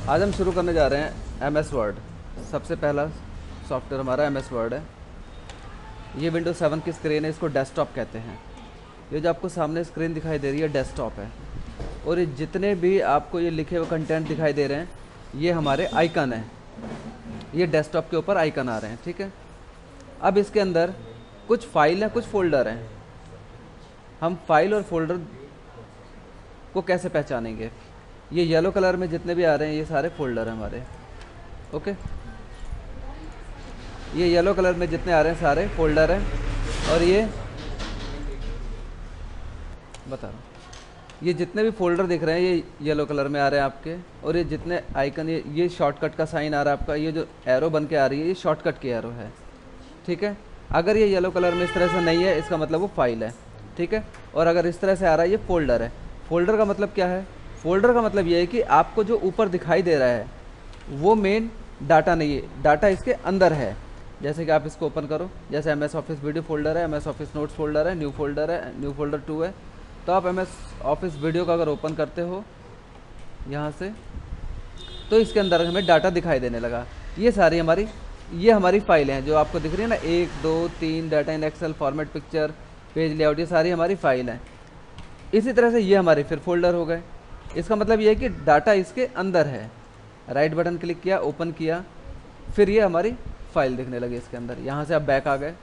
आज हम शुरू करने जा रहे हैं MS वर्ड। सबसे पहला सॉफ्टवेयर हमारा MS वर्ड है। ये विंडोज 7 की स्क्रीन है, इसको डेस्कटॉप कहते हैं। ये जो आपको सामने स्क्रीन दिखाई दे रही है डेस्कटॉप है, और ये जितने भी आपको ये लिखे हुए कंटेंट दिखाई दे रहे हैं ये हमारे आइकन हैं। ये डेस्कटॉप के ऊपर आइकन आ रहे हैं, ठीक है। अब इसके अंदर कुछ फाइल हैं, कुछ फोल्डर हैं। हम फाइल और फोल्डर को कैसे पहचानेंगे? ये येलो कलर में जितने भी आ रहे हैं ये सारे फोल्डर हैं हमारे, ओके। ये येलो कलर में जितने आ रहे हैं सारे फोल्डर हैं। और ये बता रहा हूँ, ये जितने भी फोल्डर दिख रहे हैं ये येलो कलर में आ रहे हैं आपके। और ये जितने आइकन, ये शॉर्टकट का साइन आ रहा है आपका, ये जो एरो बन के आ रही है ये शॉर्टकट की एरो है, ठीक है। अगर ये येलो कलर में इस तरह से नहीं है इसका मतलब वो फाइल है, ठीक है। और अगर इस तरह से आ रहा है ये फोल्डर है। फोल्डर का मतलब क्या है? फोल्डर का मतलब ये है कि आपको जो ऊपर दिखाई दे रहा है वो मेन डाटा नहीं है, डाटा इसके अंदर है। जैसे कि आप इसको ओपन करो, जैसे MS ऑफिस वीडियो फोल्डर है, MS ऑफिस नोट्स फोल्डर है, न्यू फोल्डर 2 है। तो आप MS ऑफिस वीडियो का अगर ओपन करते हो यहाँ से तो इसके अंदर हमें डाटा दिखाई देने लगा। ये सारी हमारी फाइलें हैं जो आपको दिख रही है ना, 1 2 3 data in Excel, format, picture, page layout, ये सारी हमारी फाइल हैं। इसी तरह से ये हमारे फिर फोल्डर हो गए। इसका मतलब ये है कि डाटा इसके अंदर है। राइट बटन क्लिक किया, ओपन किया, फिर ये हमारी फाइल दिखने लगी इसके अंदर। यहाँ से आप बैक आ गए।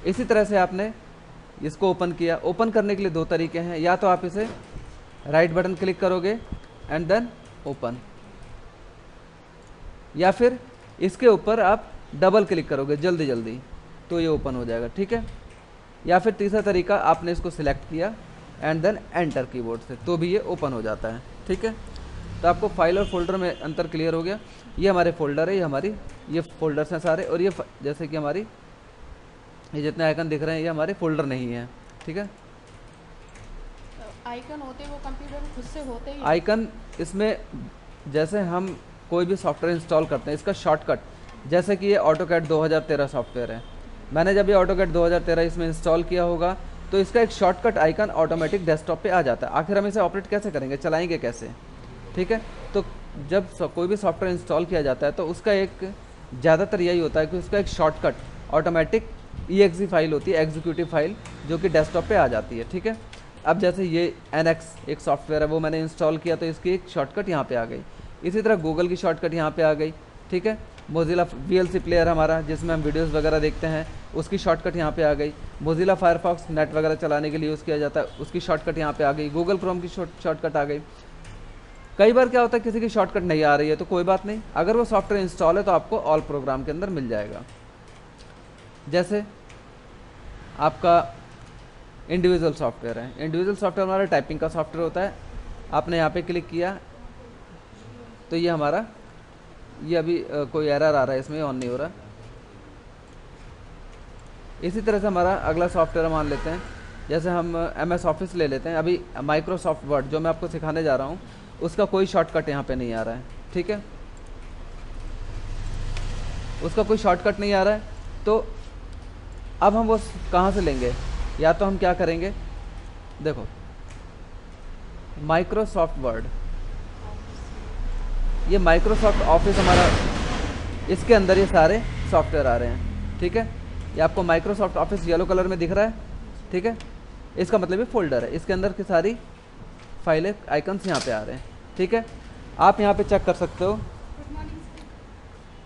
इसी तरह से आपने इसको ओपन किया। ओपन करने के लिए दो तरीके हैं, या तो आप इसे राइट बटन क्लिक करोगे एंड देन ओपन, या फिर इसके ऊपर आप डबल क्लिक करोगे जल्दी जल्दी तो ये ओपन हो जाएगा, ठीक है। या फिर तीसरा तरीका, आपने इसको सिलेक्ट किया एंड देन एंटर कीबोर्ड से, तो भी ये ओपन हो जाता है, ठीक है। तो आपको फाइल और फोल्डर में अंतर क्लियर हो गया। ये हमारे फोल्डर है, ये फोल्डर्स हैं सारे। और ये जैसे कि हमारी ये जितने आइकन दिख रहे हैं ये हमारे फोल्डर नहीं है, ठीक है। आइकन होते वो कंप्यूटर में खुद से होते ही? आइकन इसमें जैसे हम कोई भी सॉफ्टवेयर इंस्टॉल करते हैं, इसका शॉर्टकट, जैसे कि ये AutoCAD 2013 सॉफ्टवेयर है। मैंने जब ये AutoCAD 2013 इसमें इंस्टॉल किया होगा तो इसका एक शॉर्टकट आइकन ऑटोमेटिक डेस्कटॉप पे आ जाता है। आखिर हम इसे ऑपरेट कैसे करेंगे, चलाएंगे कैसे, ठीक है। तो जब कोई भी सॉफ्टवेयर इंस्टॉल किया जाता है तो उसका एक ज़्यादातर यही होता है कि उसका एक शॉर्टकट ऑटोमेटिक EXE फाइल होती है, एग्जीक्यूटिव फाइल, जो कि डेस्कटॉप पे आ जाती है, ठीक है। अब जैसे ये NX एक सॉफ्टवेयर है, वो मैंने इंस्टॉल किया तो इसकी एक शॉर्टकट यहाँ पे आ गई। इसी तरह गूगल की शॉर्टकट यहाँ पे आ गई, ठीक है। मोजिला VLC प्लेयर हमारा, जिसमें हम वीडियोस वगैरह देखते हैं, उसकी शॉर्टकट यहाँ पे आ गई। मोजिला फायरफॉक्स नेट वगैरह चलाने के लिए यूज़ किया जाता है, उसकी शॉर्टकट यहाँ पे आ गई। गूगल क्रोम की शॉर्टकट आ गई। कई बार क्या होता है किसी की शॉर्टकट नहीं आ रही है तो कोई बात नहीं, अगर वो सॉफ्टवेयर इंस्टॉल है तो आपको ऑल प्रोग्राम के अंदर मिल जाएगा। जैसे आपका इंडिविजुअल सॉफ्टवेयर है, इंडिविजुअल सॉफ्टवेयर हमारा टाइपिंग का सॉफ्टवेयर होता है। आपने यहाँ पे क्लिक किया तो ये हमारा, ये अभी कोई एरर आ रहा है इसमें, ऑन नहीं हो रहा। इसी तरह से हमारा अगला सॉफ्टवेयर मान लेते हैं, जैसे हम MS ऑफिस ले लेते हैं। अभी माइक्रोसॉफ्ट वर्ड जो मैं आपको सिखाने जा रहा हूँ उसका कोई शॉर्टकट यहाँ पे नहीं आ रहा है, ठीक है। उसका कोई शॉर्टकट नहीं आ रहा है तो अब हम वो कहाँ से लेंगे? या तो हम क्या करेंगे, देखो माइक्रोसॉफ्ट वर्ड, ये माइक्रोसॉफ्ट ऑफिस हमारा, इसके अंदर ये सारे सॉफ्टवेयर आ रहे हैं, ठीक है। ये आपको माइक्रोसॉफ्ट ऑफिस येलो कलर में दिख रहा है, ठीक है। इसका मतलब ये फोल्डर है, इसके अंदर की सारी फाइलें, आइकन्स यहाँ पे आ रहे हैं, ठीक है। आप यहाँ पे चेक कर सकते हो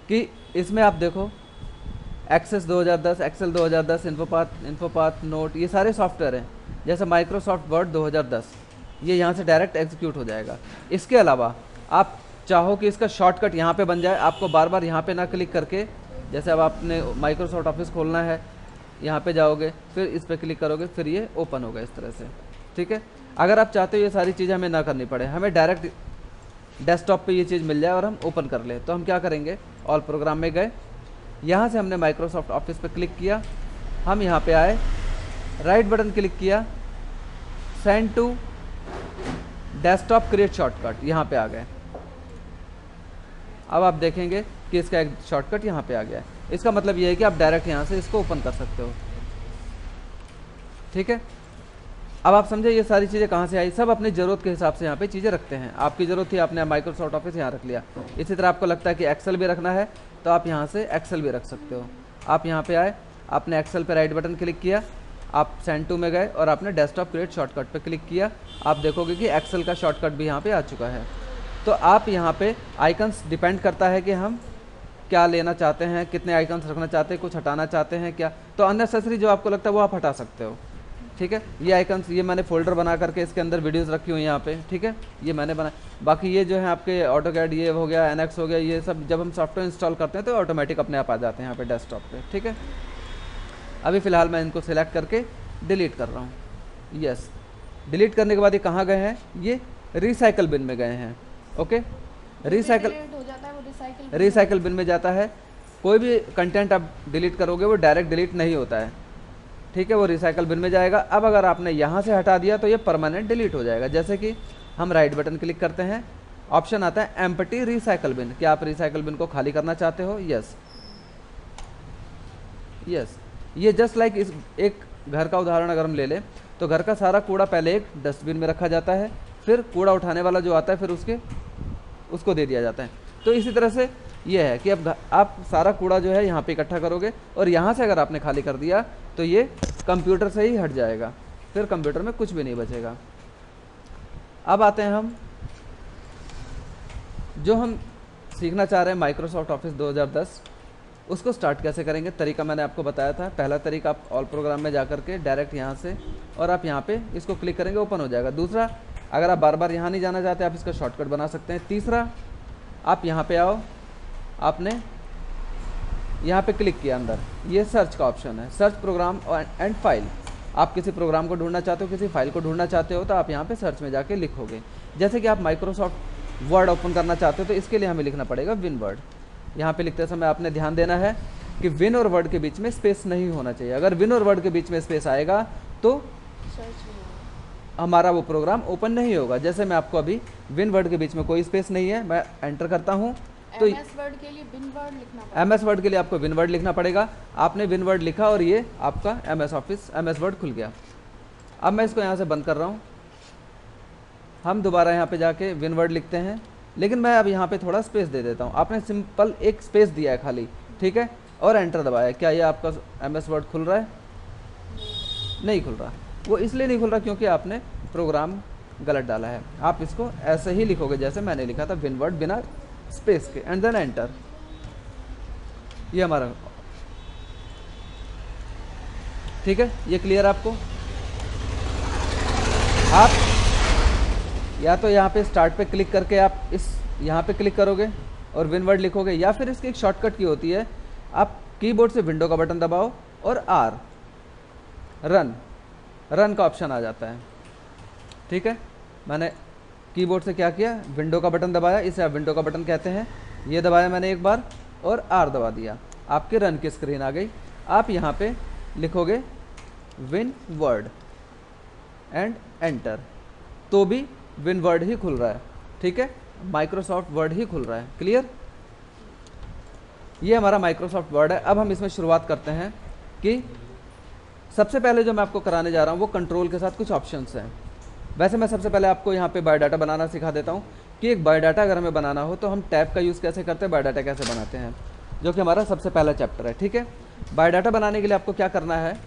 कि इसमें आप देखो एक्सेस 2010, एक्सेल 2010, इन्फोपाथ नोट, ये सारे सॉफ्टवेयर हैं। जैसे माइक्रोसॉफ्ट वर्ड 2010, ये यहाँ से डायरेक्ट एग्जीक्यूट हो जाएगा। इसके अलावा आप चाहो कि इसका शॉर्टकट यहाँ पे बन जाए, आपको बार बार यहाँ पे ना क्लिक करके, जैसे अब आपने माइक्रोसॉफ्ट ऑफिस खोलना है, यहाँ पे जाओगे, फिर इस पर क्लिक करोगे, फिर ये ओपन होगा इस तरह से, ठीक है। अगर आप चाहते हो ये सारी चीज़ें हमें ना करनी पड़े, हमें डायरेक्ट डेस्कटॉप पे ये चीज़ मिल जाए और हम ओपन कर ले, तो हम क्या करेंगे, ऑल प्रोग्राम में गए, यहाँ से हमने माइक्रोसॉफ्ट ऑफिस पे क्लिक किया, हम यहाँ पे आए, राइट बटन क्लिक किया, send to desktop create shortcut, यहाँ पे आ गए। अब आप देखेंगे कि इसका एक शॉर्टकट यहाँ पे आ गया है। इसका मतलब ये है कि आप डायरेक्ट यहाँ से इसको ओपन कर सकते हो, ठीक है। अब आप समझे ये सारी चीज़ें कहाँ से आई, सब अपनी ज़रूरत के हिसाब से यहाँ पे चीज़ें रखते हैं। आपकी ज़रूरत थी, आपने माइक्रोसॉफ्ट ऑफिस यहाँ रख लिया। इसी तरह आपको लगता है कि एक्सेल भी रखना है तो आप यहाँ से एक्सेल भी रख सकते हो। आप यहाँ पे आए, आपने एक्सेल पे राइट बटन क्लिक किया, आप सेंड टू में गए और आपने डेस्कटॉप क्रिएट शॉर्टकट पे क्लिक किया। आप देखोगे कि एक्सेल का शॉर्टकट भी यहाँ पे आ चुका है। तो आप यहाँ पे आइकन्स डिपेंड करता है कि हम क्या लेना चाहते हैं, कितने आइकन्स रखना चाहते हैं, कुछ हटाना चाहते हैं क्या, तो अननेसेसरी जो आपको लगता है वो आप हटा सकते हो। ठीक है, ये आइकन्स, ये मैंने फोल्डर बना करके इसके अंदर वीडियोस रखी हुई यहाँ पे। ठीक है, ये मैंने बना। बाकी ये जो है आपके ऑटोकैड ये हो गया, एनएक्स हो गया, ये सब जब हम सॉफ्टवेयर इंस्टॉल करते हैं तो ऑटोमेटिक अपने आप आ जाते हैं यहाँ पे डेस्कटॉप पे। ठीक है, अभी फ़िलहाल मैं इनको सिलेक्ट करके डिलीट कर रहा हूँ। यस, डिलीट करने के बाद ये कहाँ गए हैं, ये रिसाइकल बिन में गए हैं। ओके, रिसाइकल रिसाइकल बिन में जाता है। कोई भी कंटेंट आप डिलीट करोगे वो डायरेक्ट डिलीट नहीं होता है। ठीक है, वो रिसाइकल बिन में जाएगा। अब अगर आपने यहाँ से हटा दिया तो ये परमानेंट डिलीट हो जाएगा। जैसे कि हम राइट बटन क्लिक करते हैं, ऑप्शन आता है एम्प्टी रिसाइकल बिन। क्या आप रिसाइकल बिन को खाली करना चाहते हो? Yes yes. ये जस्ट लाइक इस एक घर का उदाहरण अगर हम ले लें तो घर का सारा कूड़ा पहले एक डस्टबिन में रखा जाता है, फिर कूड़ा उठाने वाला जो आता है फिर उसको दे दिया जाता है। तो इसी तरह से ये है कि अब आप सारा कूड़ा जो है यहाँ पे इकट्ठा करोगे और यहाँ से अगर आपने खाली कर दिया तो ये कंप्यूटर से ही हट जाएगा, फिर कंप्यूटर में कुछ भी नहीं बचेगा। अब आते हैं जो हम सीखना चाह रहे हैं माइक्रोसॉफ्ट ऑफिस 2010, उसको स्टार्ट कैसे करेंगे। तरीका मैंने आपको बताया था। पहला तरीका, आप ऑल प्रोग्राम में जा करके डायरेक्ट यहाँ से और आप यहाँ पे इसको क्लिक करेंगे, ओपन हो जाएगा। दूसरा, अगर आप बार बार यहाँ नहीं जाना चाहते आप इसका शॉर्टकट बना सकते हैं। तीसरा, आप यहाँ पे आओ, आपने यहाँ पे क्लिक किया, अंदर ये सर्च का ऑप्शन है, सर्च प्रोग्राम एंड फाइल। आप किसी प्रोग्राम को ढूंढना चाहते हो, किसी फाइल को ढूंढना चाहते हो तो आप यहाँ पे सर्च में जाके लिखोगे। जैसे कि आप माइक्रोसॉफ्ट वर्ड ओपन करना चाहते हो तो इसके लिए हमें लिखना पड़ेगा विन वर्ड। यहाँ पे लिखते समय आपने ध्यान देना है कि विन और वर्ड के बीच में स्पेस नहीं होना चाहिए। अगर विन और वर्ड के बीच में स्पेस आएगा तो हमारा वो प्रोग्राम ओपन नहीं होगा। जैसे मैं आपको अभी विन वर्ड के बीच में कोई स्पेस नहीं है, मैं एंटर करता हूँ तो एमएस वर्ड के लिए विन वर्ड लिखना पड़ेगा। एमएस वर्ड के लिए आपको विन वर्ड लिखना पड़ेगा। आपने विन वर्ड लिखा और ये आपका एमएस वर्ड खुल गया। अब मैं इसको यहाँ से बंद कर रहा हूँ। हम दोबारा यहाँ पे जाके विन वर्ड लिखते हैं, लेकिन मैं अब यहाँ पे थोड़ा स्पेस दे देता हूँ। आपने सिंपल एक स्पेस दिया है खाली, ठीक है, और एंटर दबाया। क्या ये आपका एमएस वर्ड खुल रहा है? नहीं खुल रहा। वो इसलिए नहीं खुल रहा क्योंकि आपने प्रोग्राम गलत डाला है। आप इसको ऐसे ही लिखोगे जैसे मैंने लिखा था, विन वर्ड बिना स्पेस के, एंड देन एंटर। ये हमारा, ठीक है, ये क्लियर आपको। आप या तो यहाँ पे स्टार्ट पे क्लिक करके आप इस यहाँ पे क्लिक करोगे और विन वर्ड लिखोगे, या फिर इसकी एक शॉर्टकट की होती है, आप कीबोर्ड से विंडो का बटन दबाओ और आर, रन का ऑप्शन आ जाता है। ठीक है, मैंने कीबोर्ड से क्या किया, विंडो का बटन दबाया, इसे आप विंडो का बटन कहते हैं। ये दबाया मैंने एक बार और आर दबा दिया, आपके रन की स्क्रीन आ गई। आप यहाँ पे लिखोगे विन वर्ड एंड एंटर, तो भी विन वर्ड ही खुल रहा है। ठीक है, माइक्रोसॉफ्ट वर्ड ही खुल रहा है। क्लियर? ये हमारा माइक्रोसॉफ्ट वर्ड है। अब हम इसमें शुरुआत करते हैं कि सबसे पहले जो मैं आपको कराने जा रहा हूँ वो कंट्रोल के साथ कुछ ऑप्शंस हैं। वैसे मैं सबसे पहले आपको यहाँ पे बायोडाटा बनाना सिखा देता हूँ कि एक बायोडाटा अगर हमें बनाना हो तो हम टैब का यूज़ कैसे करते हैं, बायोडाटा कैसे बनाते हैं, जो कि हमारा सबसे पहला चैप्टर है। ठीक है, बायोडाटा बनाने के लिए आपको क्या करना है,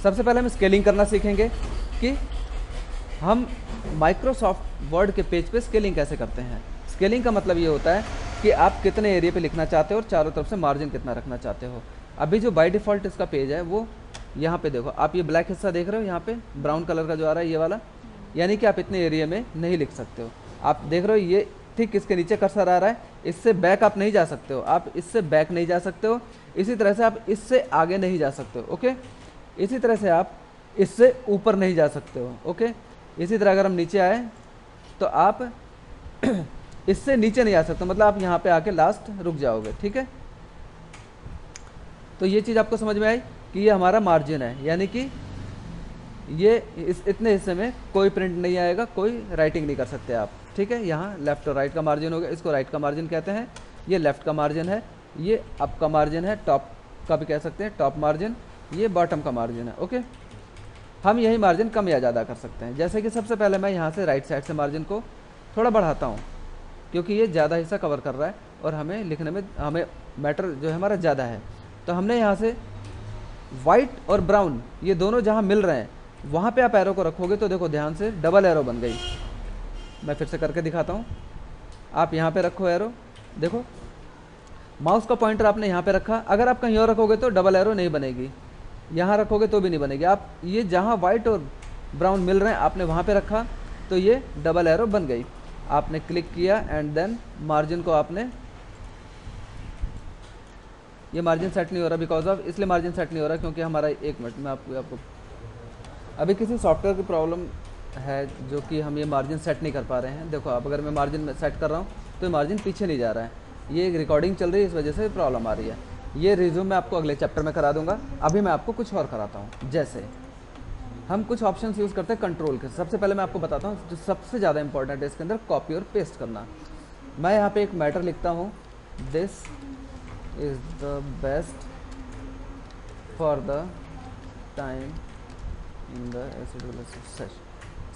सबसे पहले हम स्केलिंग करना सीखेंगे कि हम माइक्रोसॉफ्ट वर्ड के पेज पे स्केलिंग कैसे करते हैं। स्केलिंग का मतलब ये होता है कि आप कितने एरिया पे लिखना चाहते हो और चारों तरफ से मार्जिन कितना रखना चाहते हो। अभी जो बाय डिफ़ॉल्ट इसका पेज है वो यहाँ पे देखो, आप ये ब्लैक हिस्सा देख रहे हो, यहाँ पे ब्राउन कलर का जो आ रहा है ये वाला, यानी कि आप इतने एरिया में नहीं लिख सकते हो। आप देख रहे हो ये ठीक इसके नीचे कर्सर आ रहा है, इससे बैक आप नहीं जा सकते हो, आप इससे बैक नहीं जा सकते हो। इसी तरह से आप इससे आगे नहीं जा सकते हो। ओके, इसी तरह से आप इससे ऊपर नहीं जा सकते हो। ओके, इसी तरह अगर हम नीचे आए तो आप इससे नीचे नहीं आ सकते, मतलब आप यहाँ पे आके लास्ट रुक जाओगे। ठीक है, तो ये चीज़ आपको समझ में आई कि ये हमारा मार्जिन है, यानी कि ये इतने हिस्से में कोई प्रिंट नहीं आएगा, कोई राइटिंग नहीं कर सकते आप। ठीक है, यहाँ लेफ्ट और राइट का मार्जिन हो गया, इसको राइट का मार्जिन कहते हैं। ये लेफ्ट का मार्जिन है, ये अप का मार्जिन है, टॉप का भी कह सकते हैं, टॉप मार्जिन, ये बॉटम का मार्जिन है। ओके, हम यही मार्जिन कम या ज़्यादा कर सकते हैं। जैसे कि सबसे पहले मैं यहाँ से राइट साइड से मार्जिन को थोड़ा बढ़ाता हूँ, क्योंकि ये ज़्यादा हिस्सा कवर कर रहा है और हमें लिखने में हमें मैटर जो है हमारा ज़्यादा है। तो हमने यहाँ से वाइट और ब्राउन ये दोनों जहाँ मिल रहे हैं वहाँ पे आप एरो को रखोगे तो देखो ध्यान से डबल एरो बन गई। मैं फिर से करके दिखाता हूँ। आप यहाँ पे रखो एरो, देखो माउस का पॉइंटर आपने यहाँ पे रखा, अगर आप कहीं और रखोगे तो डबल एरो नहीं बनेगी, यहाँ रखोगे तो भी नहीं बनेगी। आप ये जहाँ वाइट और ब्राउन मिल रहे हैं आपने वहाँ पे रखा तो ये डबल एरो बन गई। आपने क्लिक किया एंड देन मार्जिन को आपने, ये मार्जिन सेट नहीं हो रहा बिकॉज ऑफ, इसलिए मार्जिन सेट नहीं हो रहा क्योंकि हमारा, एक मिनट में आपको अभी किसी सॉफ्टवेयर की प्रॉब्लम है जो कि हम ये मार्जिन सेट नहीं कर पा रहे हैं। देखो अब अगर मैं मार्जिन सेट कर रहा हूँ तो ये मार्जिन पीछे नहीं जा रहा है, ये एक रिकॉर्डिंग चल रही है इस वजह से प्रॉब्लम आ रही है। ये रिज्यूम मैं आपको अगले चैप्टर में करा दूंगा, अभी मैं आपको कुछ और कराता हूँ। जैसे हम कुछ ऑप्शंस यूज़ करते हैं कंट्रोल के। सबसे पहले मैं आपको बताता हूँ जो सबसे ज़्यादा इंपॉर्टेंट है इसके अंदर, कॉपी और पेस्ट करना। मैं यहाँ पे एक मैटर लिखता हूँ, this is the best for the time in the session.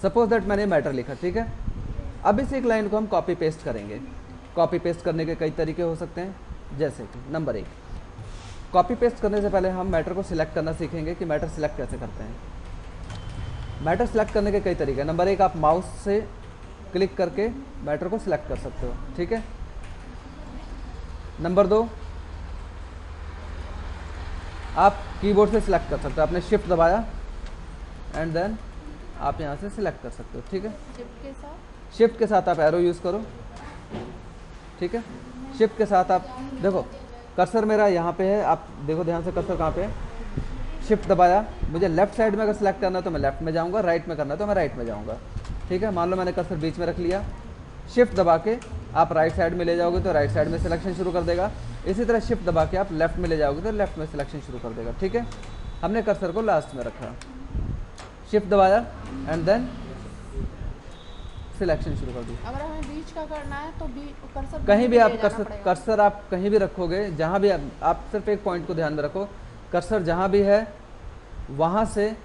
Suppose that मैंने मैटर लिखा, ठीक है। अब इस एक लाइन को हम कॉपी पेस्ट करेंगे। कॉपी पेस्ट करने के कई तरीके हो सकते हैं, जैसे कि नंबर 1, कॉपी पेस्ट करने से पहले हम मैटर को सिलेक्ट करना सीखेंगे कि मैटर सिलेक्ट कैसे करते हैं। मैटर सिलेक्ट करने के कई तरीके हैं। नंबर 1, आप माउस से क्लिक करके मैटर को सिलेक्ट कर सकते हो, ठीक है। नंबर 2, आप कीबोर्ड से सिलेक्ट कर सकते हो। आपने शिफ्ट दबाया एंड देन आप यहाँ से सिलेक्ट कर सकते हो, ठीक है। शिफ्ट के साथ आप एरो यूज़ करो, ठीक है। शिफ्ट के साथ आप देखो कर्सर मेरा यहाँ पे है, आप देखो ध्यान से कर्सर कहाँ पे है। शिफ्ट दबाया, मुझे लेफ्ट साइड में अगर सिलेक्ट करना है तो मैं लेफ्ट में जाऊँगा, राइट में करना है तो मैं राइट में जाऊँगा, ठीक है। मान लो मैंने कर्सर बीच में रख लिया, शिफ्ट दबा के आप राइट साइड में ले जाओगे तो राइट साइड में सिलेक्शन शुरू कर देगा। इसी तरह शिफ्ट दबा के आप लेफ्ट में ले जाओगे तो लेफ्ट में सिलेक्शन शुरू कर देगा, ठीक है। हमने कर्सर को लास्ट में रखा, शिफ्ट दबाया एंड देन सिलेक्शन शुरू कर दी। अगर हमें बीच का करना है तो कर्सर कहीं भी आप कर्सर आप कहीं भी रखोगे, जहाँ भी आप सिर्फ एक पॉइंट को ध्यान में रखो, कर्सर जहाँ भी है वहाँ से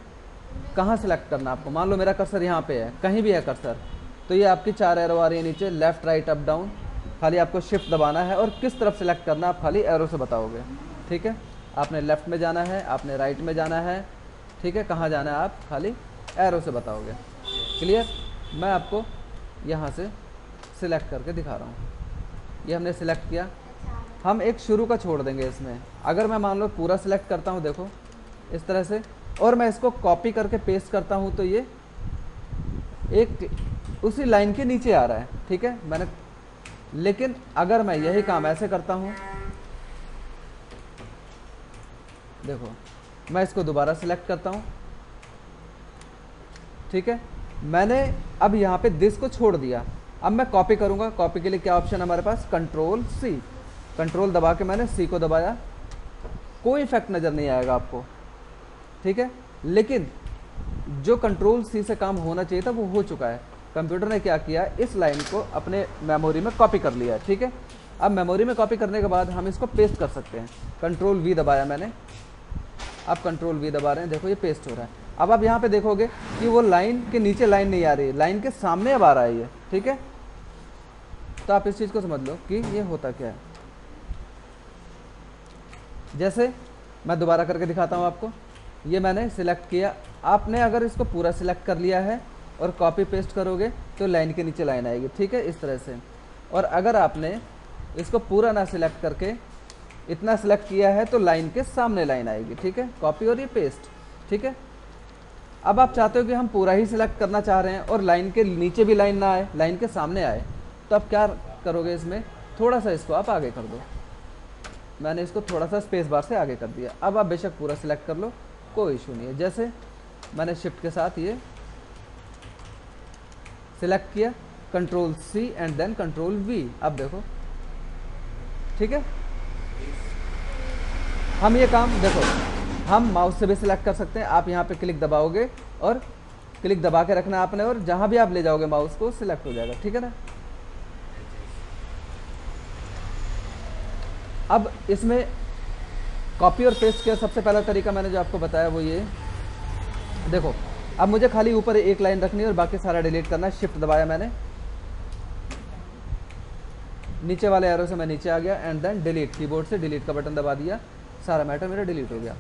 कहाँ सेलेक्ट करना आपको। मान लो मेरा कर्सर यहाँ पे है, कहीं भी है कर्सर, तो ये आपकी 4 एरो आ रही है नीचे, लेफ्ट राइट अप डाउन, खाली आपको शिफ्ट दबाना है और किस तरफ सेलेक्ट करना आप खाली एरो से बताओगे, ठीक है। आपने लेफ्ट में जाना है, आपने राइट में जाना है, ठीक है। कहाँ जाना है आप खाली एरो से बताओगे, क्लियर। मैं आपको यहाँ से सिलेक्ट करके दिखा रहा हूँ। ये हमने सिलेक्ट किया, हम एक शुरू का छोड़ देंगे इसमें। अगर मैं मान लो पूरा सिलेक्ट करता हूँ, देखो इस तरह से, और मैं इसको कॉपी करके पेस्ट करता हूँ तो ये एक उसी लाइन के नीचे आ रहा है, ठीक है। मैंने, लेकिन अगर मैं यही काम ऐसे करता हूँ, देखो मैं इसको दोबारा सिलेक्ट करता हूँ, ठीक है। मैंने अब यहाँ पे दिस को छोड़ दिया, अब मैं कॉपी करूँगा। कॉपी के लिए क्या ऑप्शन है हमारे पास, कंट्रोल सी। कंट्रोल दबा के मैंने सी को दबाया, कोई इफेक्ट नज़र नहीं आएगा आपको, ठीक है। लेकिन जो कंट्रोल सी से काम होना चाहिए था वो हो चुका है। कंप्यूटर ने क्या किया, इस लाइन को अपने मेमोरी में कॉपी कर लिया, ठीक है। अब मेमोरी में कॉपी करने के बाद हम इसको पेस्ट कर सकते हैं। कंट्रोल वी दबाया मैंने, अब कंट्रोल वी दबा रहे हैं, देखो ये पेस्ट हो रहा है। अब आप यहाँ पे देखोगे कि वो लाइन के नीचे लाइन नहीं आ रही है, लाइन के सामने अब आ रहा है ये, ठीक है। तो आप इस चीज़ को समझ लो कि ये होता क्या है। जैसे मैं दोबारा करके दिखाता हूँ आपको, ये मैंने सिलेक्ट किया। आपने अगर इसको पूरा सिलेक्ट कर लिया है और कॉपी पेस्ट करोगे तो लाइन के नीचे लाइन आएगी, ठीक है, इस तरह से। और अगर आपने इसको पूरा ना सिलेक्ट करके इतना सिलेक्ट किया है तो लाइन के सामने लाइन आएगी, ठीक है। कॉपी और ये पेस्ट, ठीक है। अब आप चाहते हो कि हम पूरा ही सिलेक्ट करना चाह रहे हैं और लाइन के नीचे भी लाइन ना आए, लाइन के सामने आए, तो आप क्या करोगे, इसमें थोड़ा सा इसको आप आगे कर दो। मैंने इसको थोड़ा सा स्पेस बार से आगे कर दिया। अब आप बेशक पूरा सिलेक्ट कर लो, कोई इशू नहीं है। जैसे मैंने शिफ्ट के साथ ये सिलेक्ट किया, control C and then control V, अब देखो, ठीक है। हम ये काम देखो हम माउस से भी सिलेक्ट कर सकते हैं। आप यहाँ पे क्लिक दबाओगे और क्लिक दबा के रखना है आपने, और जहाँ भी आप ले जाओगे माउस को सिलेक्ट हो जाएगा, ठीक है ना। अब इसमें कॉपी और पेस्ट का सबसे पहला तरीका मैंने जो आपको बताया वो ये देखो, अब मुझे खाली ऊपर एक लाइन रखनी है और बाकी सारा डिलीट करना है। शिफ्ट दबाया मैंने, नीचे वाले एरो से मैं नीचे आ गया एंड देन डिलीट, कीबोर्ड से डिलीट का बटन दबा दिया, सारा मैटर मेरा डिलीट हो गया।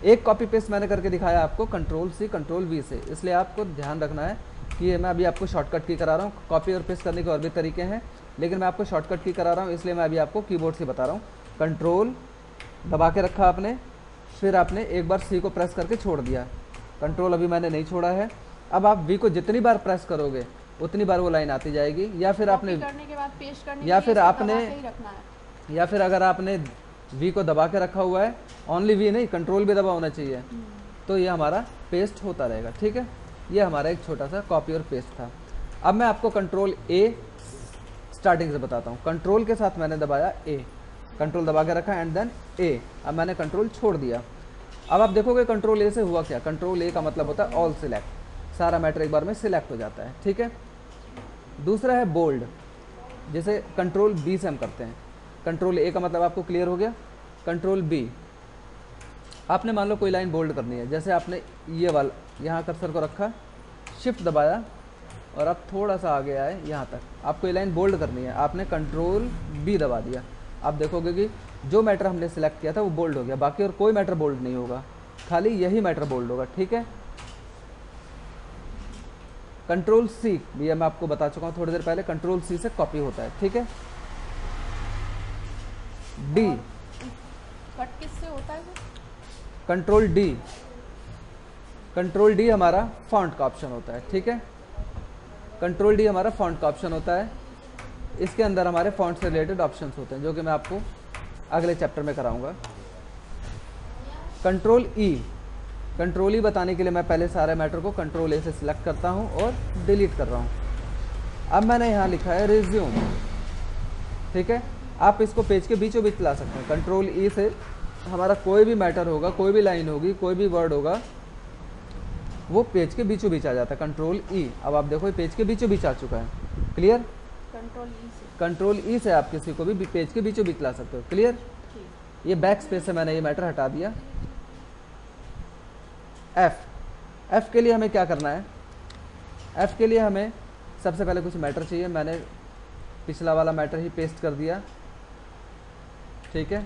एक कॉपी पेस्ट मैंने करके दिखाया आपको कंट्रोल C कंट्रोल V से, इसलिए आपको ध्यान रखना है कि ये मैं अभी आपको शॉर्टकट की करा रहा हूँ। कॉपी और पेस्ट करने के और भी तरीके हैं, लेकिन मैं आपको शॉर्टकट की करा रहा हूँ, इसलिए मैं अभी आपको कीबोर्ड से बता रहा हूँ। कंट्रोल दबा के रखा आपने, फिर आपने एक बार C को प्रेस करके छोड़ दिया, कंट्रोल अभी मैंने नहीं छोड़ा है। अब आप V को जितनी बार प्रेस करोगे उतनी बार वो लाइन आती जाएगी, या फिर आपने करने के बाद पेस्ट करने या के फिर लिए इसको आपने दबा के ही रखना है। या फिर अगर आपने V को दबा के रखा हुआ है, ओनली V नहीं कंट्रोल भी दबा होना चाहिए, तो ये हमारा पेस्ट होता रहेगा। ठीक है, ये हमारा एक छोटा सा कॉपी और पेस्ट था। अब मैं आपको कंट्रोल A स्टार्टिंग से बताता हूँ। कंट्रोल के साथ मैंने दबाया A, कंट्रोल दबा के रखा एंड देन A, अब मैंने कंट्रोल छोड़ दिया। अब आप देखोगे कंट्रोल A से हुआ क्या, कंट्रोल A का मतलब होता है ऑल सिलेक्ट, सारा मैटर एक बार में सिलेक्ट हो जाता है। ठीक है, दूसरा है बोल्ड, जैसे कंट्रोल B से हम करते हैं। कंट्रोल A का मतलब आपको क्लियर हो गया। कंट्रोल B, आपने मान लो कोई लाइन बोल्ड करनी है, जैसे आपने ये वाला यहाँ कर्सर को रखा, शिफ्ट दबाया और आप थोड़ा सा आगे आए यहाँ तक, आपको ये लाइन बोल्ड करनी है, आपने कंट्रोल B दबा दिया। आप देखोगे कि जो मैटर हमने सिलेक्ट किया था वो बोल्ड हो गया, बाकी और कोई मैटर बोल्ड नहीं होगा, खाली यही मैटर बोल्ड होगा। ठीक है, कंट्रोल C, ये मैं आपको बता चुका हूँ थोड़ी देर पहले, कंट्रोल C से कॉपी होता है। ठीक है, D, कट किससे होता है वो? कंट्रोल D, कंट्रोल D हमारा फॉन्ट का ऑप्शन होता है। ठीक है, कंट्रोल D हमारा फॉन्ट का ऑप्शन होता है, इसके अंदर हमारे फॉन्ट से रिलेटेड ऑप्शंस होते हैं, जो कि मैं आपको अगले चैप्टर में कराऊंगा। कंट्रोल E, कंट्रोल E बताने के लिए मैं पहले सारे मैटर को कंट्रोल A से सिलेक्ट करता हूं और डिलीट कर रहा हूं। अब मैंने यहाँ लिखा है रिज्यूम। ठीक है, आप इसको पेज के बीचों बीच ला सकते हैं। कंट्रोल E से हमारा कोई भी मैटर होगा, कोई भी लाइन होगी, कोई भी वर्ड होगा, वो पेज के बीचों बीच आ जाता है। कंट्रोल E, अब आप देखो पेज के बीचों बीच आ चुका है। क्लियर, कंट्रोल E से आप किसी को भी पेज के बीचों बीच ला सकते हो। क्लियर, ये बैक स्पेस से मैंने ये मैटर हटा दिया। F के लिए हमें क्या करना है, F के लिए हमें सबसे पहले कुछ मैटर चाहिए, मैंने पिछला वाला मैटर ही पेस्ट कर दिया। ठीक है,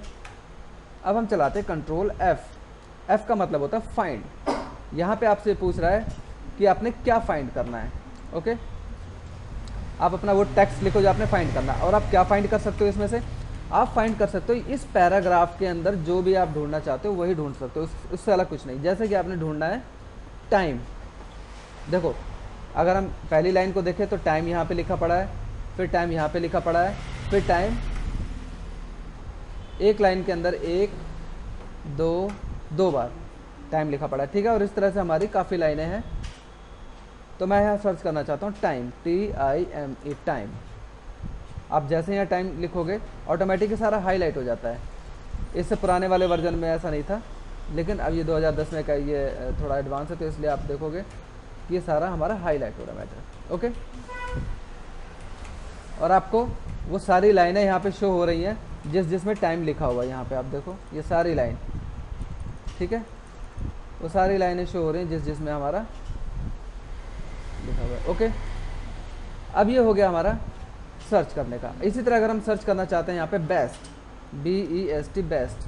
अब हम चलाते हैं कंट्रोल F का मतलब होता है फाइंड। यहाँ पे आपसे पूछ रहा है कि आपने क्या फाइंड करना है। ओके, आप अपना वो टेक्स्ट लिखो जो आपने फाइंड करना है, और आप क्या फाइंड कर सकते हो इसमें से, आप फाइंड कर सकते हो इस पैराग्राफ के अंदर जो भी आप ढूंढना चाहते हो वही ढूंढ सकते हो, उससे अलग कुछ नहीं। जैसे कि आपने ढूंढना है टाइम, देखो अगर हम पहली लाइन को देखें तो टाइम यहाँ पे लिखा पड़ा है, फिर टाइम यहाँ पे लिखा पड़ा है, फिर टाइम एक लाइन के अंदर दो बार टाइम लिखा पड़ा है। ठीक है, और इस तरह से हमारी काफ़ी लाइनें हैं। तो मैं यहाँ सर्च करना चाहता हूँ टाइम, TIME, टाइम। आप जैसे यहाँ टाइम लिखोगे ऑटोमेटिक सारा हाईलाइट हो जाता है। इससे पुराने वाले वर्जन में ऐसा नहीं था, लेकिन अब ये 2010 में का ये थोड़ा एडवांस है, तो इसलिए आप देखोगे कि ये सारा हमारा हाईलाइट हो रहा है मैटर। ओके, और आपको वो सारी लाइनें यहाँ पे शो हो रही हैं जिसमें टाइम लिखा हुआ है। यहाँ पे आप देखो ये सारी लाइन, ठीक है, वो सारी लाइनें शो हो रही हैं जिसमें हमारा लिखा हुआ है। ओके, अब ये हो गया हमारा सर्च करने का। इसी तरह अगर हम सर्च करना चाहते हैं यहाँ पे बेस्ट, BEST बेस्ट,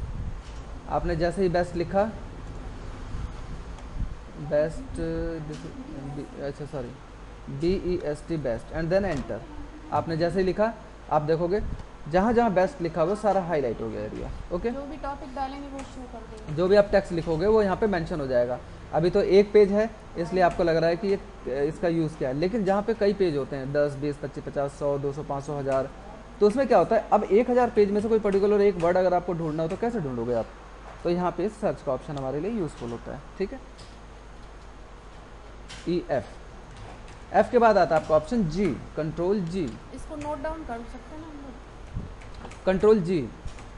आपने जैसे ही बेस्ट लिखा, बेस्ट, अच्छा sorry, BEST best and then enter, आपने जैसे ही लिखा आप देखोगे जहाँ जहाँ बेस्ट लिखा हुआ सारा हाईलाइट हो गया एरिया। ओके, जो भी टॉपिक डालेंगे वो शो कर देंगे, जो भी आप टेक्स्ट लिखोगे वो यहाँ पे मेंशन हो जाएगा। अभी तो एक पेज है इसलिए आपको लग रहा है कि ये इसका यूज़ क्या है, लेकिन जहाँ पे कई पेज होते हैं 10, 20, 25, 50, 100, 200, 500, 1000, तो उसमें क्या होता है, अब 1000 पेज में से कोई पर्टिकुलर एक वर्ड अगर आपको ढूंढना हो तो कैसे ढूंढोगे आप, तो यहाँ पे सर्च का ऑप्शन हमारे लिए यूज़फुल होता है। ठीक है, F के बाद आता है आपका ऑप्शन G, कंट्रोल G। इसको नोट डाउन कर सकते हैं ना हम लोग।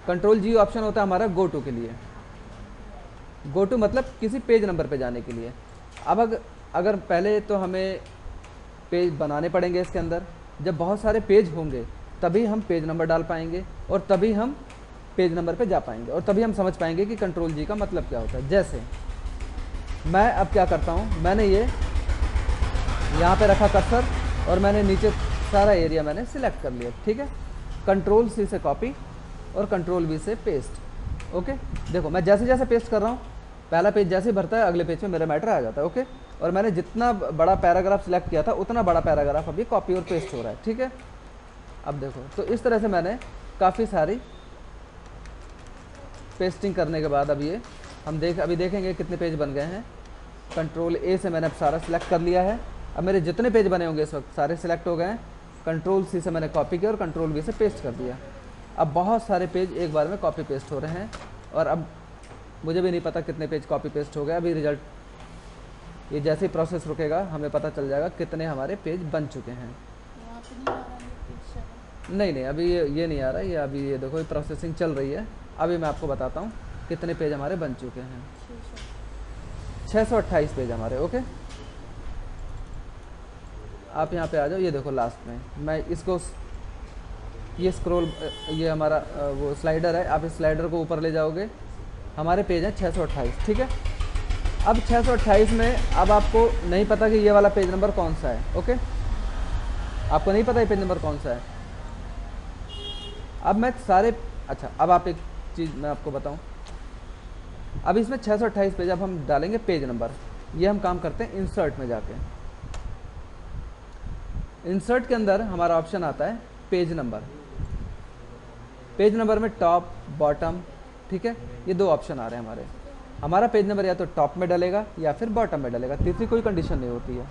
कंट्रोल G ऑप्शन होता है हमारा गो टू के लिए। गो टू मतलब किसी पेज नंबर पे जाने के लिए। अब अगर पहले तो हमें पेज बनाने पड़ेंगे इसके अंदर, जब बहुत सारे पेज होंगे तभी हम पेज नंबर डाल पाएंगे और तभी हम पेज नंबर पे जा पाएंगे और तभी हम समझ पाएंगे कि कंट्रोल G का मतलब क्या होता है। जैसे मैं अब क्या करता हूँ, मैंने ये यहाँ पे रखा कर्सर और मैंने नीचे सारा एरिया मैंने सिलेक्ट कर लिया। ठीक है, कंट्रोल सी से कॉपी और कंट्रोल वी से पेस्ट। ओके, देखो मैं जैसे जैसे पेस्ट कर रहा हूँ, पहला पेज जैसे ही भरता है अगले पेज में मेरा मैटर आ जाता है। ओके, और मैंने जितना बड़ा पैराग्राफ सिलेक्ट किया था उतना बड़ा पैराग्राफ अभी कॉपी और पेस्ट हो रहा है। ठीक है, अब देखो तो इस तरह से मैंने काफ़ी सारी पेस्टिंग करने के बाद अब ये हम अभी देखेंगे कितने पेज बन गए हैं। कंट्रोल ए से मैंने अब सारा सिलेक्ट कर लिया है। अब मेरे जितने पेज बने होंगे इस वक्त सारे सिलेक्ट हो गए हैं। कंट्रोल सी से मैंने कॉपी किया और कंट्रोल वी से पेस्ट कर दिया। अब बहुत सारे पेज एक बार में कॉपी पेस्ट हो रहे हैं और अब मुझे भी नहीं पता कितने पेज कॉपी पेस्ट हो गए। अभी रिजल्ट ये जैसे ही प्रोसेस रुकेगा हमें पता चल जाएगा कितने हमारे पेज बन चुके हैं। यहाँ पे नहीं आ रहा है पेज 7। नहीं अभी ये नहीं आ रहा है, ये अभी ये देखो ये प्रोसेसिंग चल रही है। अभी मैं आपको बताता हूँ कितने पेज हमारे बन चुके हैं। 628 पेज हमारे। ओके, आप यहाँ पे आ जाओ, ये देखो लास्ट में मैं इसको ये स्क्रॉल ये हमारा वो स्लाइडर है, आप इस स्लाइडर को ऊपर ले जाओगे, हमारे पेज हैं 628। ठीक है, अब 628 में अब आपको नहीं पता कि ये वाला पेज नंबर कौन सा है। ओके, आपको नहीं पता ये पेज नंबर कौन सा है। अब मैं सारे अच्छा, अब आप एक चीज़ मैं आपको बताऊं, अब इसमें 628 पेज अब हम डालेंगे पेज नंबर। ये हम काम करते हैं इंसर्ट में जाके। इंसर्ट के अंदर हमारा ऑप्शन आता है पेज नंबर। पेज नंबर में टॉप बॉटम, ठीक है, ये दो ऑप्शन आ रहे हैं हमारा पेज नंबर या तो टॉप में डलेगा या फिर बॉटम में डलेगा, तीसरी कोई कंडीशन नहीं होती है।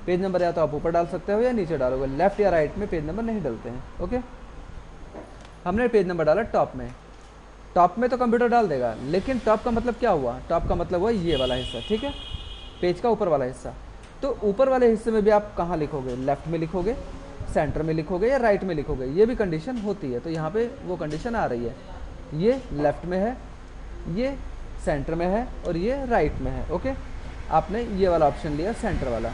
पेज नंबर या तो आप ऊपर डाल सकते हो या नीचे डालोगे, लेफ्ट या राइट में पेज नंबर नहीं डलते हैं। ओके, हमने पेज नंबर डाला टॉप में। टॉप में तो कंप्यूटर डाल देगा, लेकिन टॉप का मतलब क्या हुआ, टॉप का मतलब हुआ ये वाला हिस्सा। ठीक है, पेज का ऊपर वाला हिस्सा। तो ऊपर वाले हिस्से में भी आप कहाँ लिखोगे, लेफ्ट में लिखोगे, सेंटर में लिखोगे या राइट में लिखोगे, ये भी कंडीशन होती है। तो यहाँ पे वो कंडीशन आ रही है, ये लेफ्ट में है, ये सेंटर में है और ये राइट में है। ओके, आपने ये वाला ऑप्शन लिया सेंटर वाला।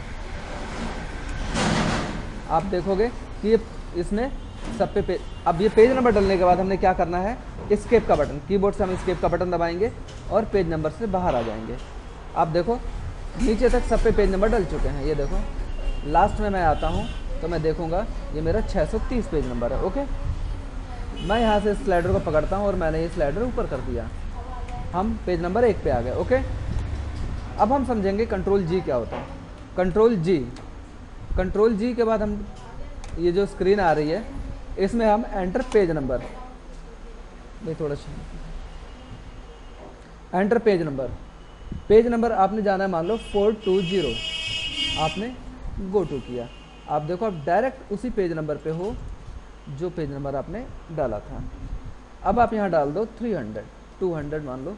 आप देखोगे कि ये इसमें सब पे अब ये पेज नंबर डलने के बाद हमने क्या करना है, एस्केप का बटन, कीबोर्ड से हम एस्केप का बटन दबाएंगे और पेज नंबर से बाहर आ जाएंगे। आप देखो नीचे तक सब पे पेज नंबर डल चुके हैं। ये देखो लास्ट में मैं आता हूँ तो मैं देखूंगा ये मेरा 630 पेज नंबर है। ओके, मैं यहाँ से स्लाइडर को पकड़ता हूँ और मैंने ये स्लाइडर ऊपर कर दिया, हम पेज नंबर 1 पे आ गए। ओके, अब हम समझेंगे कंट्रोल जी क्या होता है। कंट्रोल जी के बाद हम ये जो स्क्रीन आ रही है इसमें हम एंटर पेज नंबर, नहीं थोड़ा एंटर पेज नंबर आपने जाना है मान लो 420, आपने गो टू किया। आप देखो आप डायरेक्ट उसी पेज नंबर पे हो जो पेज नंबर आपने डाला था। अब आप यहाँ डाल दो 200 मान लो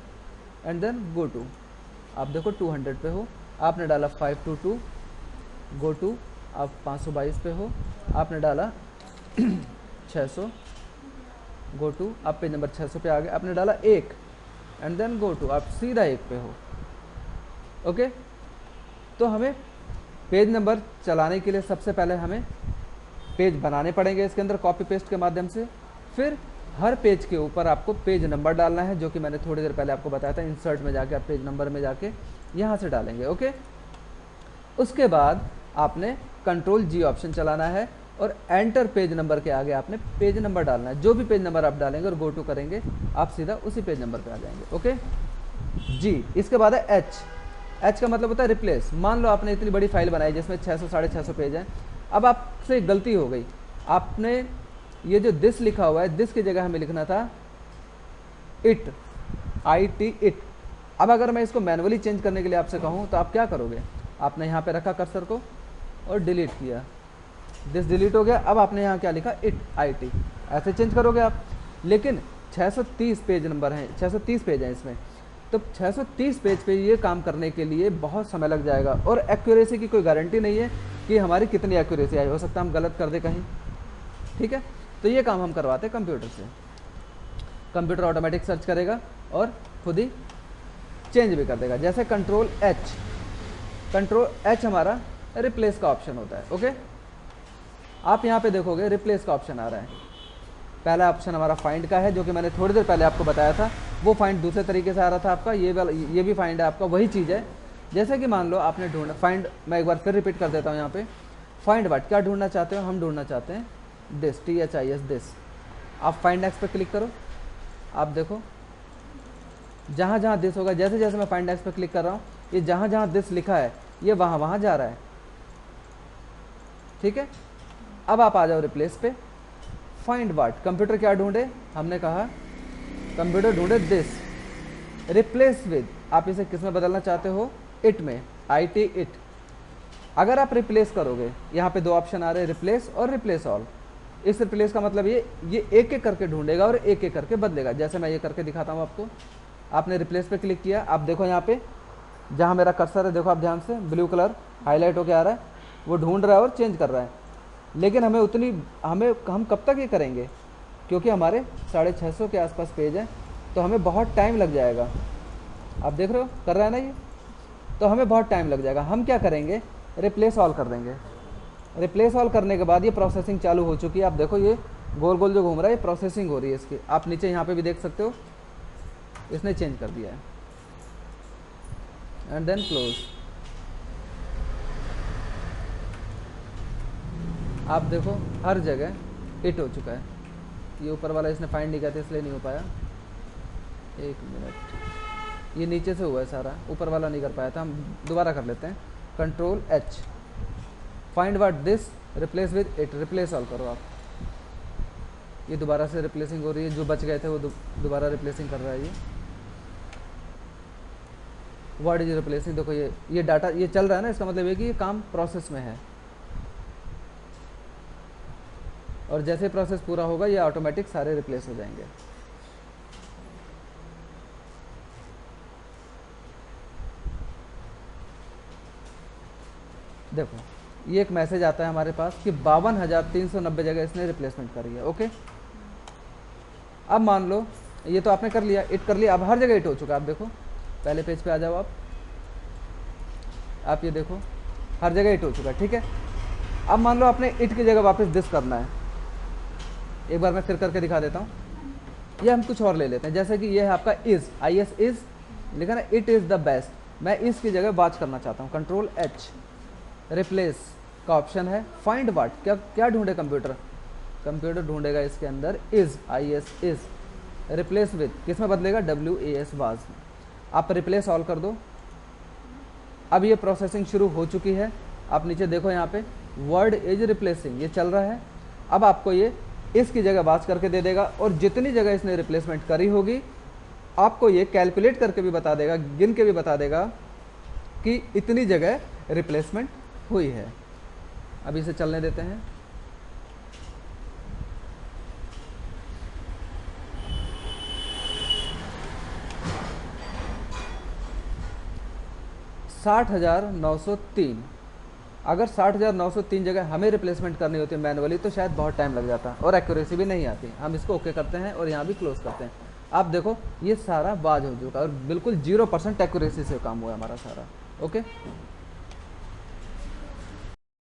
एंड देन गो टू। आप देखो 200 पे हो, आपने डाला 522, गो टू, आप 522 पे हो, आपने डाला 600, गो टू, आप पेज नंबर 600 पे आ गए, आपने डाला 1 एंड देन गो टू, आप सीधा 1 पे हो। ओके, तो हमें पेज नंबर चलाने के लिए सबसे पहले हमें पेज बनाने पड़ेंगे इसके अंदर कॉपी पेस्ट के माध्यम से। फिर हर पेज के ऊपर आपको पेज नंबर डालना है, जो कि मैंने थोड़ी देर पहले आपको बताया था। इंसर्ट में जाके आप पेज नंबर में जाके यहाँ से डालेंगे। ओके, उसके बाद आपने कंट्रोल जी ऑप्शन चलाना है और एंटर पेज नंबर के आगे आपने पेज नंबर डालना है। जो भी पेज नंबर आप डालेंगे और गो टू करेंगे आप सीधा उसी पेज नंबर पे आ जाएंगे। ओके जी, इसके बाद है एच का मतलब होता है रिप्लेस। मान लो आपने इतनी बड़ी फाइल बनाई जिसमें 600 650 पेज हैं, अब आपसे गलती हो गई, आपने ये जो दिस लिखा हुआ है, दिस की जगह हमें लिखना था इट, IT। अब अगर मैं इसको मैनुअली चेंज करने के लिए आपसे कहूँ तो आप क्या करोगे, आपने यहाँ पे रखा कर्सर को और डिलीट किया, दिस डिलीट हो गया। अब आपने यहाँ क्या लिखा, IT, ऐसे चेंज करोगे आप। लेकिन 630 पेज नंबर हैं, 630 पेज हैं इसमें, तो 630 पेज पे ये काम करने के लिए बहुत समय लग जाएगा और एक्यूरेसी की कोई गारंटी नहीं है कि हमारी कितनी एक्यूरेसी आई, हो सकता है हम गलत कर दे कहीं। ठीक है, तो ये काम हम करवाते हैं कंप्यूटर से। कंप्यूटर ऑटोमेटिक सर्च करेगा और खुद ही चेंज भी कर देगा। जैसे कंट्रोल एच हमारा रिप्लेस का ऑप्शन होता है। ओके, आप यहाँ पे देखोगे रिप्लेस का ऑप्शन आ रहा है। पहला ऑप्शन हमारा फाइंड का है, जो कि मैंने थोड़ी देर पहले आपको बताया था। वो फाइंड दूसरे तरीके से आ रहा था आपका, ये भी फाइंड है आपका, वही चीज़ है। जैसे कि मान लो आपने ढूंढा फाइंड, मैं एक बार फिर रिपीट कर देता हूँ यहाँ पे, फाइंड व्हाट, क्या ढूंढना चाहते हो, हम ढूंढना चाहते हैं दिस, THIS दिस। आप फाइंड एक्स पे क्लिक करो, आप देखो जहाँ जहाँ दिस होगा, जैसे जैसे मैं फाइंड एक्स पे क्लिक कर रहा हूँ, ये जहाँ जहाँ दिस लिखा है ये वहाँ वहाँ जा रहा है, ठीक है। अब आप आ जाओ रिप्लेस पे, फाइंड व्हाट, कंप्यूटर क्या ढूंढे, हमने कहा कंप्यूटर ढूंढे दिस, रिप्लेस विद, आप इसे किस में बदलना चाहते हो, इट में, IT इट। अगर आप रिप्लेस करोगे, यहाँ पे 2 ऑप्शन आ रहे हैं, रिप्लेस और रिप्लेस ऑल। इस रिप्लेस का मतलब ये एक एक करके ढूंढेगा और एक एक करके बदलेगा। जैसे मैं ये करके दिखाता हूँ आपको, आपने रिप्लेस पे क्लिक किया, आप देखो यहाँ पे जहाँ मेरा कर्सर है, देखो आप ध्यान से, ब्लू कलर हाईलाइट होके आ रहा है, वो ढूंढ रहा है और चेंज कर रहा है। लेकिन हम कब तक ये करेंगे, क्योंकि हमारे 650 के आसपास पेज है, तो हमें बहुत टाइम लग जाएगा। आप देख रहे हो कर रहा है ना ये, तो हमें बहुत टाइम लग जाएगा। हम क्या करेंगे, रिप्लेस ऑल कर देंगे। रिप्लेस ऑल करने के बाद ये प्रोसेसिंग चालू हो चुकी है, आप देखो ये गोल गोल जो घूम रहा है, ये प्रोसेसिंग हो रही है इसकी। आप नीचे यहाँ पे भी देख सकते हो, इसने चेंज कर दिया है, एंड देन क्लोज। आप देखो हर जगह हिट हो चुका है। ये ऊपर वाला इसने फाइंड नहीं किया था इसलिए नहीं हो पाया, 1 मिनट, ये नीचे से हुआ है सारा, ऊपर वाला नहीं कर पाया था। हम दोबारा कर लेते हैं, Ctrl+H, find what this, replace with it, replace all करो आप। ये दोबारा से रिप्लेसिंग हो रही है, जो बच गए थे वो दोबारा रिप्लेसिंग कर रहा है। ये व्हाट इज रिप्लेसिंग, देखो ये डाटा ये चल रहा है ना, इसका मतलब ये कि ये काम प्रोसेस में है, और जैसे प्रोसेस पूरा होगा ये ऑटोमेटिक सारे रिप्लेस हो जाएंगे। देखो ये एक मैसेज आता है हमारे पास कि 52,390 जगह इसने रिप्लेसमेंट करी है। ओके, अब मान लो ये तो आपने कर लिया, इट कर लिया, अब हर जगह इट हो चुका है। आप देखो पहले पेज पे आ जाओ, आप ये देखो हर जगह इट हो चुका है, ठीक है। अब मान लो आपने इट की जगह वापस दिस करना है, एक बार मैं फिर करके दिखा देता हूँ। ये हम कुछ और ले लेते हैं, जैसे कि ये है आपका इज, IS इज लिखा ना, इट इज़ द बेस्ट, मैं इस की जगह वाच करना चाहता हूँ, Ctrl+H, रिप्लेस का ऑप्शन है, फाइंड व्हाट, क्या क्या ढूंढे कंप्यूटर ढूंढेगा इसके अंदर is, IS is, replace with किस में बदलेगा, WAS वाज। आप रिप्लेस ऑल कर दो। अब ये प्रोसेसिंग शुरू हो चुकी है, आप नीचे देखो यहाँ पे वर्ड इज रिप्लेसिंग, ये चल रहा है। अब आपको ये इसकी जगह वाच करके दे देगा, और जितनी जगह इसने रिप्लेसमेंट करी होगी आपको ये कैलकुलेट करके भी बता देगा, गिन के भी बता देगा कि इतनी जगह रिप्लेसमेंट हुई है। अब इसे चलने देते हैं। $60,903, अगर 60,903 जगह हमें रिप्लेसमेंट करनी होती है मैनुअली तो शायद बहुत टाइम लग जाता और एक्यूरेसी भी नहीं आती। हम इसको ओके करते हैं और यहाँ भी क्लोज करते हैं। आप देखो ये सारा बाज हो चुका है और बिल्कुल 0% एक्यूरेसी से काम हुआ है हमारा सारा। ओके।